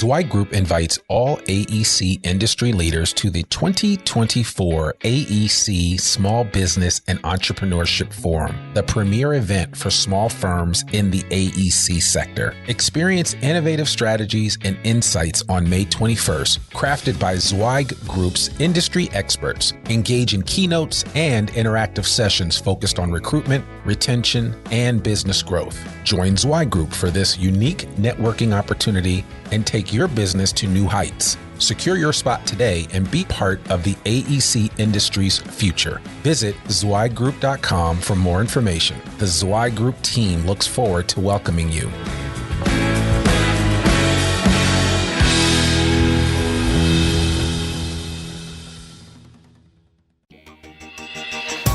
Zweig Group invites all AEC industry leaders to the 2024 AEC Small Business and Entrepreneurship Forum, the premier event for small firms in the AEC sector. Experience innovative strategies and insights on May 21st, crafted by Zweig Group's industry experts. Engage in keynotes and interactive sessions focused on recruitment, retention, and business growth. Join Zweig Group for this unique networking opportunity and take your business to new heights. Secure your spot today and be part of the AEC industry's future. Visit zweiggroup.com for more information. The Zweig Group team looks forward to welcoming you.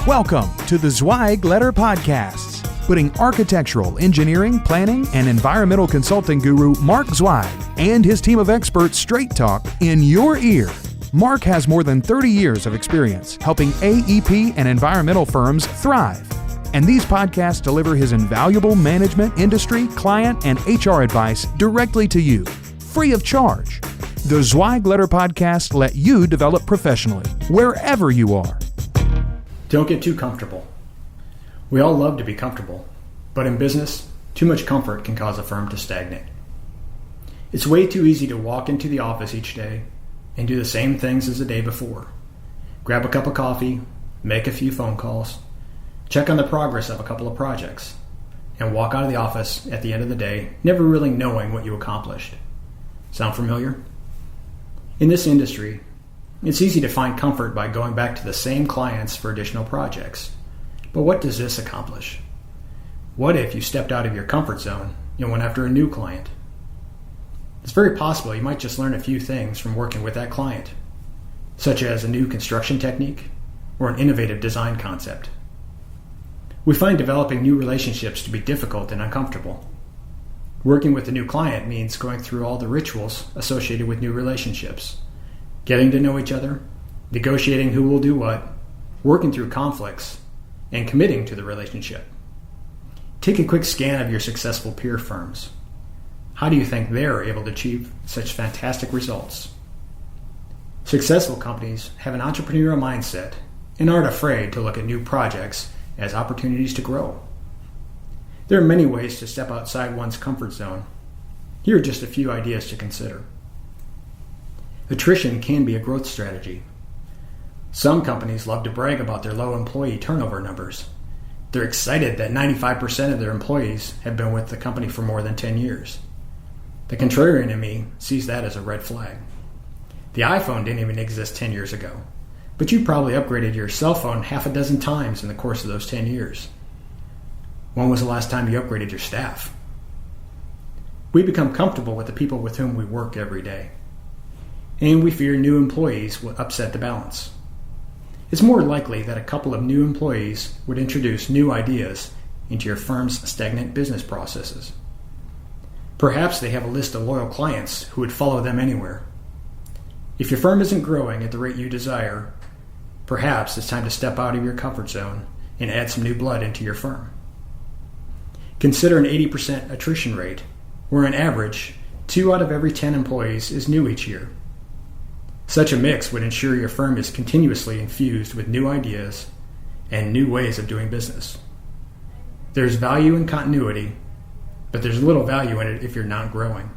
Welcome to the Zweig Letter Podcasts, putting architectural, engineering, planning, and environmental consulting guru Mark Zweig and his team of experts straight talk in your ear. Mark has more than 30 years of experience helping AEP and environmental firms thrive. And these podcasts deliver his invaluable management, industry, client, and HR advice directly to you, free of charge. The Zweig Letter Podcasts let you develop professionally, wherever you are. Don't get too comfortable. We all love to be comfortable, but in business, too much comfort can cause a firm to stagnate. It's way too easy to walk into the office each day and do the same things as the day before. Grab a cup of coffee, make a few phone calls, check on the progress of a couple of projects, and walk out of the office at the end of the day, never really knowing what you accomplished. Sound familiar? In this industry, it's easy to find comfort by going back to the same clients for additional projects. But what does this accomplish? What if you stepped out of your comfort zone and went after a new client? It's very possible you might just learn a few things from working with that client, such as a new construction technique or an innovative design concept. We find developing new relationships to be difficult and uncomfortable. Working with a new client means going through all the rituals associated with new relationships, getting to know each other, negotiating who will do what, working through conflicts, and committing to the relationship. Take a quick scan of your successful peer firms. How do you think they're able to achieve such fantastic results? Successful companies have an entrepreneurial mindset and aren't afraid to look at new projects as opportunities to grow. There are many ways to step outside one's comfort zone. Here are just a few ideas to consider. Attrition can be a growth strategy. Some companies love to brag about their low employee turnover numbers. They're excited that 95% of their employees have been with the company for more than 10 years. The contrarian in me sees that as a red flag. The iPhone didn't even exist 10 years ago, but you probably upgraded your cell phone half a dozen times in the course of those 10 years. When was the last time you upgraded your staff? We become comfortable with the people with whom we work every day, and we fear new employees will upset the balance. It's more likely that a couple of new employees would introduce new ideas into your firm's stagnant business processes. Perhaps they have a list of loyal clients who would follow them anywhere. If your firm isn't growing at the rate you desire, perhaps it's time to step out of your comfort zone and add some new blood into your firm. Consider an 80% attrition rate, where on average, 2 out of every 10 employees is new each year. Such a mix would ensure your firm is continuously infused with new ideas and new ways of doing business. There's value in continuity, but there's little value in it if you're not growing.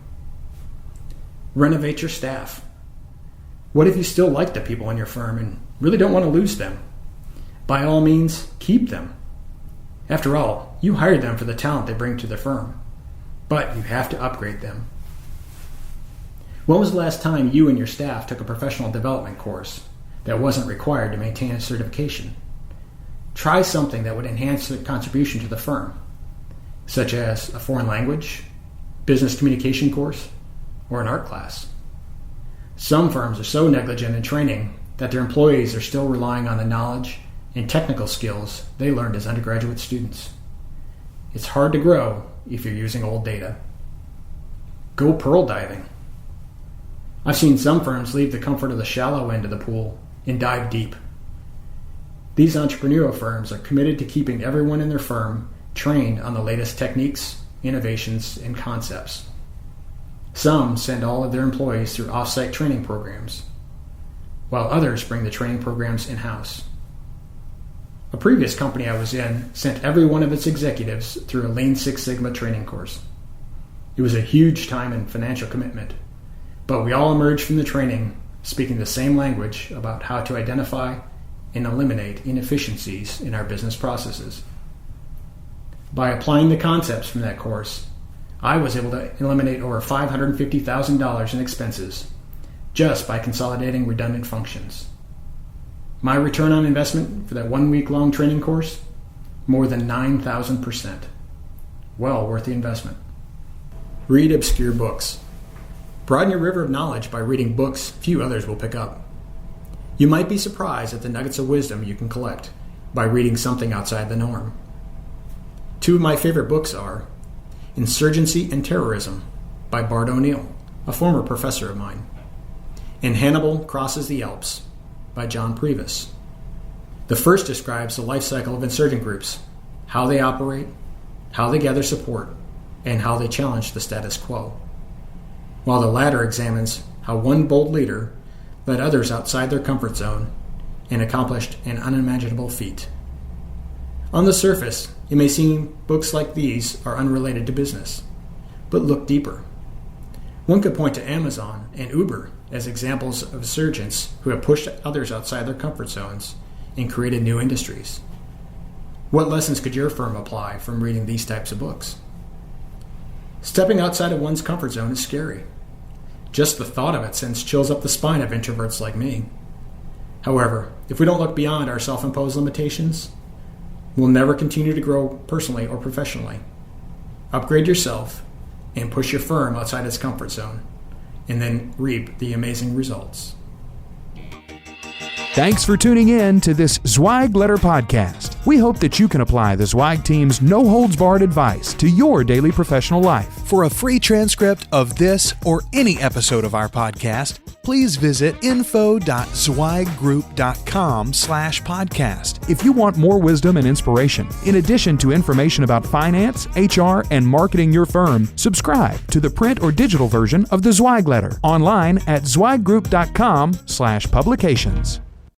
Renovate your staff. What if you still like the people in your firm and really don't want to lose them? By all means, keep them. After all, you hired them for the talent they bring to the firm, but you have to upgrade them. When was the last time you and your staff took a professional development course that wasn't required to maintain a certification? Try something that would enhance the contribution to the firm, such as a foreign language, business communication course, or an art class. Some firms are so negligent in training that their employees are still relying on the knowledge and technical skills they learned as undergraduate students. It's hard to grow if you're using old data. Go pearl diving. I've seen some firms leave the comfort of the shallow end of the pool and dive deep. These entrepreneurial firms are committed to keeping everyone in their firm trained on the latest techniques, innovations, and concepts. Some send all of their employees through off-site training programs, while others bring the training programs in-house. A previous company I was in sent every one of its executives through a Lean Six Sigma training course. It was a huge time and financial commitment, but we all emerged from the training speaking the same language about how to identify and eliminate inefficiencies in our business processes. By applying the concepts from that course, I was able to eliminate over $550,000 in expenses just by consolidating redundant functions. My return on investment for that 1 week-long training course, more than 9,000%. Well worth the investment. Read obscure books. Broaden your river of knowledge by reading books few others will pick up. You might be surprised at the nuggets of wisdom you can collect by reading something outside the norm. Two of my favorite books are Insurgency and Terrorism by Bart O'Neill, a former professor of mine, and Hannibal Crosses the Alps by John Previs. The first describes the life cycle of insurgent groups, how they operate, how they gather support, and how they challenge the status quo, while the latter examines how one bold leader led others outside their comfort zone and accomplished an unimaginable feat. On the surface, it may seem books like these are unrelated to business, but look deeper. One could point to Amazon and Uber as examples of insurgents who have pushed others outside their comfort zones and created new industries. What lessons could your firm apply from reading these types of books? Stepping outside of one's comfort zone is scary. Just the thought of it sends chills up the spine of introverts like me. However, if we don't look beyond our self-imposed limitations, we'll never continue to grow personally or professionally. Upgrade yourself and push your firm outside its comfort zone, and then reap the amazing results. Thanks for tuning in to this Zweig Letter Podcast. We hope that you can apply the Zweig team's no-holds-barred advice to your daily professional life. For a free transcript of this or any episode of our podcast, please visit info.zweiggroup.com/podcast. If you want more wisdom and inspiration, in addition to information about finance, HR, and marketing your firm, subscribe to the print or digital version of the Zweig Letter online at zweiggroup.com/publications.